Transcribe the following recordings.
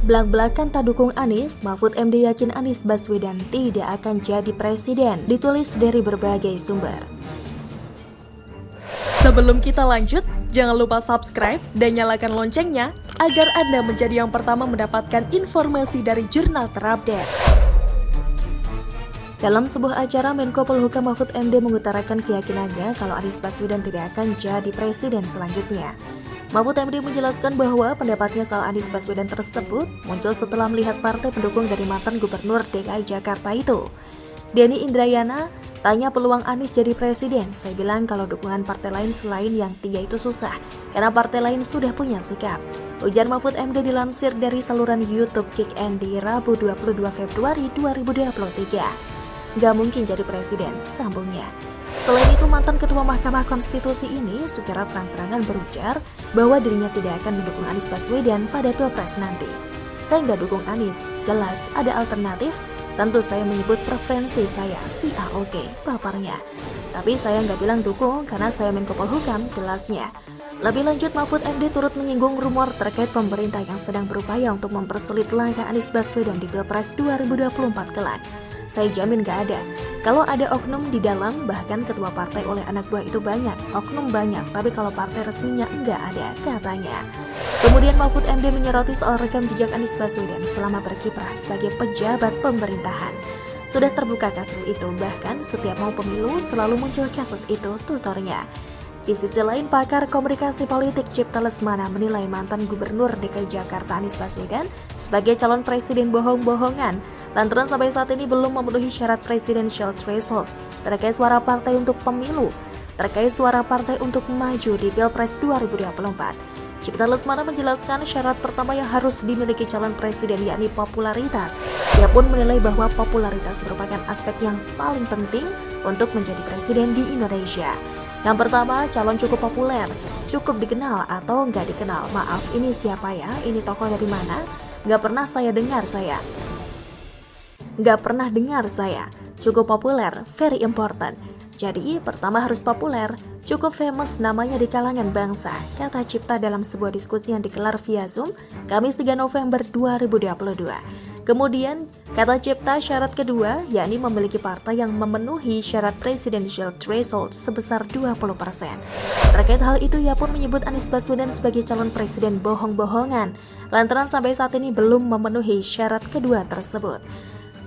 Belak-belakan tak dukung Anies, Mahfud MD yakin Anies Baswedan tidak akan jadi presiden, ditulis dari berbagai sumber. Sebelum kita lanjut, jangan lupa subscribe dan nyalakan loncengnya agar Anda menjadi yang pertama mendapatkan informasi dari jurnal terupdate. Dalam sebuah acara, Menko Polhukam Mahfud MD mengutarakan keyakinannya kalau Anies Baswedan tidak akan jadi presiden selanjutnya. Mahfud MD menjelaskan bahwa pendapatnya soal Anies Baswedan tersebut muncul setelah melihat partai pendukung dari mantan Gubernur DKI Jakarta itu. Denny Indrayana tanya peluang Anies jadi presiden. Saya bilang kalau dukungan partai lain selain yang 3 itu susah, karena partai lain sudah punya sikap. Ujar Mahfud MD dilansir dari saluran YouTube Kick Andy Rabu 22 Februari 2023. Gak mungkin jadi presiden, sambungnya. Selain itu, mantan Ketua Mahkamah Konstitusi ini secara terang-terangan berujar bahwa dirinya tidak akan mendukung Anies Baswedan pada Pilpres nanti. Saya nggak dukung Anies, jelas ada alternatif. Tentu saya menyebut preferensi saya, si AOK, paparnya. Tapi saya nggak bilang dukung karena saya Menko Polhukam, jelasnya. Lebih lanjut, Mahfud MD turut menyinggung rumor terkait pemerintah yang sedang berupaya untuk mempersulit langkah Anies Baswedan di Pilpres 2024 kelak. Saya jamin gak ada. Kalau ada oknum di dalam, bahkan ketua partai oleh anak buah itu banyak. Oknum banyak, tapi kalau partai resminya enggak ada, katanya. Kemudian Mahfud MD menyoroti soal rekam jejak Anies Baswedan selama berkiprah sebagai pejabat pemerintahan. Sudah terbuka kasus itu, bahkan setiap mau pemilu selalu muncul kasus itu, tutornya. Di sisi lain, pakar komunikasi politik Cipta Lesmana menilai mantan Gubernur DKI Jakarta Anies Baswedan sebagai calon presiden bohong-bohongan lantaran sampai saat ini belum memenuhi syarat presidential threshold terkait suara partai untuk pemilu, terkait suara partai untuk maju di Pilpres 2024. Cipta Lesmana menjelaskan syarat pertama yang harus dimiliki calon presiden yakni popularitas. Ia pun menilai bahwa popularitas merupakan aspek yang paling penting untuk menjadi presiden di Indonesia. Yang pertama, calon cukup populer, cukup dikenal atau nggak dikenal. Maaf, ini siapa ya? Ini tokoh dari mana? Nggak pernah saya dengar saya. Nggak pernah dengar saya. Cukup populer, very important. Jadi, pertama harus populer, cukup famous namanya di kalangan bangsa, kata Cipta dalam sebuah diskusi yang digelar via Zoom, Kamis 3 November 2022. Kemudian, kata Cipta, syarat kedua, yakni memiliki partai yang memenuhi syarat presidential threshold sebesar 20%. Terkait hal itu, ia pun menyebut Anies Baswedan sebagai calon presiden bohong-bohongan, lantaran sampai saat ini belum memenuhi syarat kedua tersebut.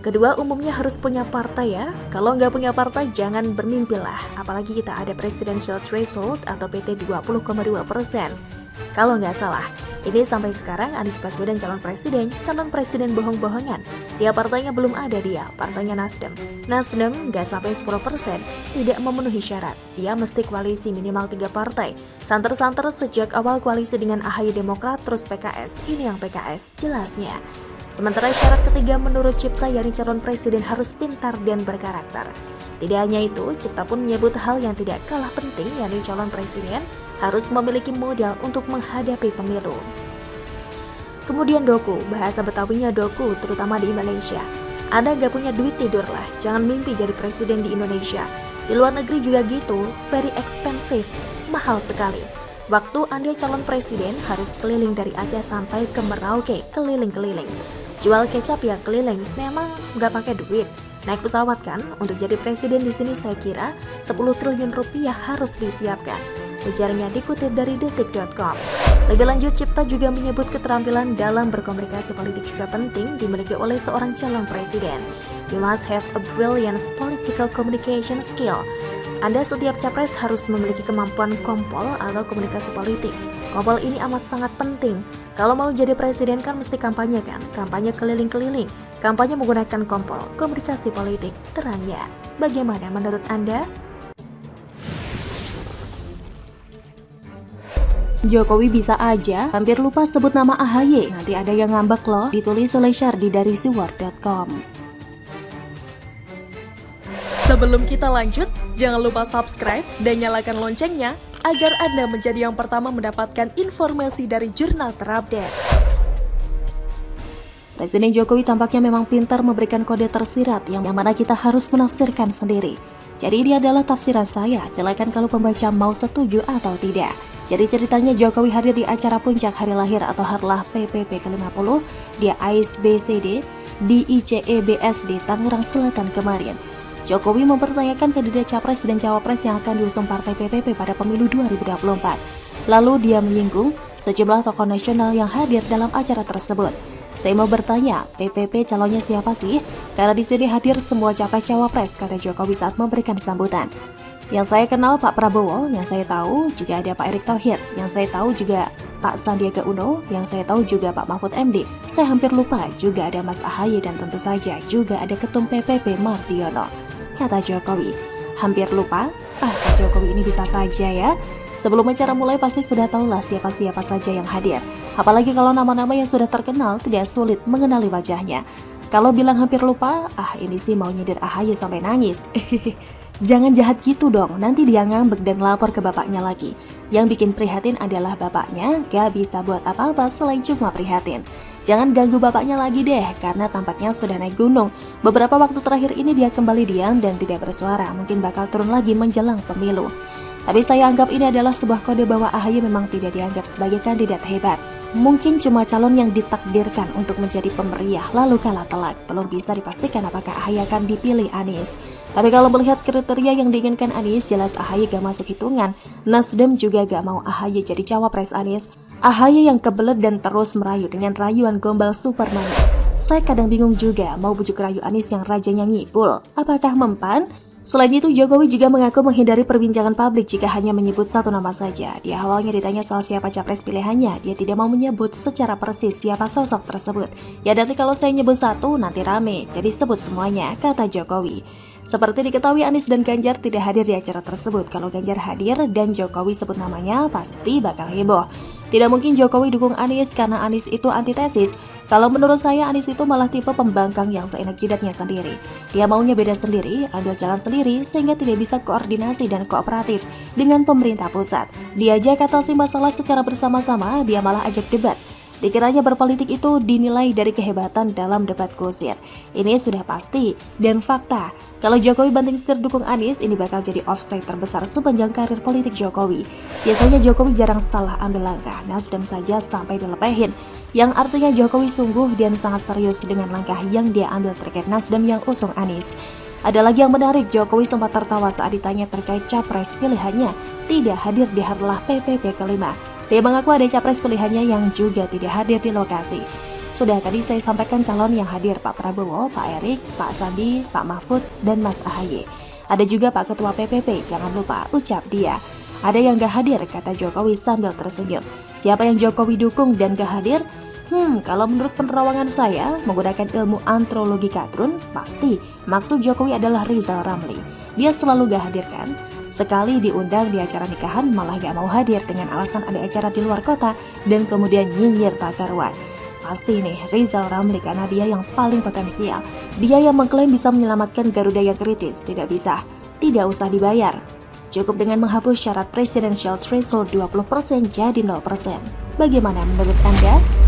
Kedua, umumnya harus punya partai ya. Kalau nggak punya partai, jangan bermimpilah. Apalagi kita ada presidential threshold atau PT 20,2%. Kalau nggak salah, ini sampai sekarang Anies Baswedan calon presiden bohong-bohongan. Dia partainya belum ada dia, partainya Nasdem. Nasdem nggak sampai 10%, tidak memenuhi syarat. Dia mesti koalisi minimal 3 partai. Santer-santer sejak awal koalisi dengan AHY Demokrat terus PKS. Ini yang PKS, jelasnya. Sementara syarat ketiga menurut Cipta yakni calon presiden harus pintar dan berkarakter. Tidak hanya itu, Cipta pun menyebut hal yang tidak kalah penting yakni calon presiden harus memiliki modal untuk menghadapi pemilu. Kemudian doku, bahasa Betawinya doku terutama di Indonesia. Anda gak punya duit tidurlah, jangan mimpi jadi presiden di Indonesia. Di luar negeri juga gitu, very expensive, mahal sekali. Waktu Anda calon presiden harus keliling dari Aceh sampai ke Merauke, keliling-keliling. Jual kecap ya keliling, memang nggak pakai duit. Naik pesawat kan? Untuk jadi presiden di sini saya kira 10 triliun rupiah harus disiapkan. Ujarnya dikutip dari detik.com. Lebih lanjut, Cipta juga menyebut keterampilan dalam berkomunikasi politik juga penting dimiliki oleh seorang calon presiden. You must have a brilliant political communication skill. Anda setiap capres harus memiliki kemampuan kompol atau komunikasi politik. Kompol ini amat sangat penting. Kalau mau jadi presiden kan mesti kampanye kan? Kampanye keliling-keliling. Kampanye menggunakan kompol, komunikasi politik, terangnya. Bagaimana menurut Anda? Jokowi bisa aja hampir lupa sebut nama AHY. Nanti ada yang ngambek loh, ditulis oleh Syardi dari siwar.com. Sebelum kita lanjut, jangan lupa subscribe dan nyalakan loncengnya agar Anda menjadi yang pertama mendapatkan informasi dari jurnal terupdate. Presiden Jokowi tampaknya memang pintar memberikan kode tersirat yang mana kita harus menafsirkan sendiri. Jadi ini adalah tafsiran saya, silakan kalau pembaca mau setuju atau tidak. Jadi ceritanya Jokowi hadir di acara puncak hari lahir atau harlah PPP ke-50 di AISBCD di ICEBS di Tangerang Selatan kemarin. Jokowi mempertanyakan kandidat capres dan cawapres yang akan diusung partai PPP pada pemilu 2024. Lalu dia menyinggung sejumlah tokoh nasional yang hadir dalam acara tersebut. Saya mau bertanya, PPP calonnya siapa sih? Karena di sini hadir semua capres cawapres, kata Jokowi saat memberikan sambutan. Yang saya kenal Pak Prabowo, yang saya tahu juga ada Pak Erick Thohir, yang saya tahu juga Pak Sandiaga Uno, yang saya tahu juga Pak Mahfud MD. Saya hampir lupa juga ada Mas Ahaye dan tentu saja juga ada Ketum PPP Mardiono, kata Jokowi. Hampir lupa? Pak Jokowi ini bisa saja ya. Sebelum acara mulai pasti sudah tahulah siapa-siapa saja yang hadir. Apalagi kalau nama-nama yang sudah terkenal tidak sulit mengenali wajahnya. Kalau bilang hampir lupa, ini sih mau nyindir Ahaye sampai nangis. Jangan jahat gitu dong, nanti dia ngambek dan lapor ke bapaknya lagi. Yang bikin prihatin adalah bapaknya gak bisa buat apa-apa selain cuma prihatin. Jangan ganggu bapaknya lagi deh, karena tampaknya sudah naik gunung. Beberapa waktu terakhir ini dia kembali diam dan tidak bersuara, mungkin bakal turun lagi menjelang pemilu. Tapi saya anggap ini adalah sebuah kode bahwa Ahaye memang tidak dianggap sebagai kandidat hebat. Mungkin cuma calon yang ditakdirkan untuk menjadi pemeriah lalu kalah telak. Belum bisa dipastikan apakah Ahaye akan dipilih Anies. Tapi kalau melihat kriteria yang diinginkan Anies, jelas Ahaye gak masuk hitungan. Nasdem juga gak mau Ahaye jadi cawapres Anies. Ahaye yang kebelet dan terus merayu dengan rayuan gombal super manis. Saya kadang bingung juga mau bujuk rayu Anies yang rajanya ngipul. Apakah mempan? Selain itu, Jokowi juga mengaku menghindari perbincangan publik jika hanya menyebut satu nama saja. Di awalnya ditanya soal siapa capres pilihannya, dia tidak mau menyebut secara persis siapa sosok tersebut. Ya nanti kalau saya nyebut satu, nanti rame, jadi sebut semuanya, kata Jokowi. Seperti diketahui Anies dan Ganjar tidak hadir di acara tersebut. Kalau Ganjar hadir dan Jokowi sebut namanya, pasti bakal heboh. Tidak mungkin Jokowi dukung Anies karena Anies itu antitesis. Kalau menurut saya Anies itu malah tipe pembangkang yang seenak jidatnya sendiri. Dia maunya beda sendiri, ambil jalan sendiri sehingga tidak bisa koordinasi dan kooperatif dengan pemerintah pusat. Diajak atasi masalah secara bersama-sama, dia malah ajak debat. Dikiranya berpolitik itu dinilai dari kehebatan dalam debat kusir. Ini sudah pasti dan fakta. Kalau Jokowi banting setir dukung Anies, ini bakal jadi offside terbesar sepanjang karir politik Jokowi. Biasanya Jokowi jarang salah ambil langkah, Nasdem saja sampai dilepehin. Yang artinya Jokowi sungguh dan sangat serius dengan langkah yang dia ambil terkait Nasdem yang usung Anies. Ada lagi yang menarik, Jokowi sempat tertawa saat ditanya terkait capres pilihannya tidak hadir di harlah PPP ke-5. Dia mengaku ada capres pilihannya yang juga tidak hadir di lokasi. Sudah tadi saya sampaikan calon yang hadir, Pak Prabowo, Pak Erick, Pak Sandi, Pak Mahfud, dan Mas Ahaye. Ada juga Pak Ketua PPP, jangan lupa ucap dia. Ada yang gak hadir, kata Jokowi sambil tersenyum. Siapa yang Jokowi dukung dan gak hadir? Kalau menurut penerawangan saya, menggunakan ilmu antrologi kadrun, pasti maksud Jokowi adalah Rizal Ramli. Dia selalu gak hadir kan? Sekali diundang di acara nikahan malah gak mau hadir dengan alasan ada acara di luar kota dan kemudian nyinyir tak karuan. Pasti nih Rizal Ramli karena dia yang paling potensial. Dia yang mengklaim bisa menyelamatkan Garuda yang kritis. Tidak bisa, tidak usah dibayar. Cukup dengan menghapus syarat presidential threshold 20% jadi 0%. Bagaimana menurut Anda?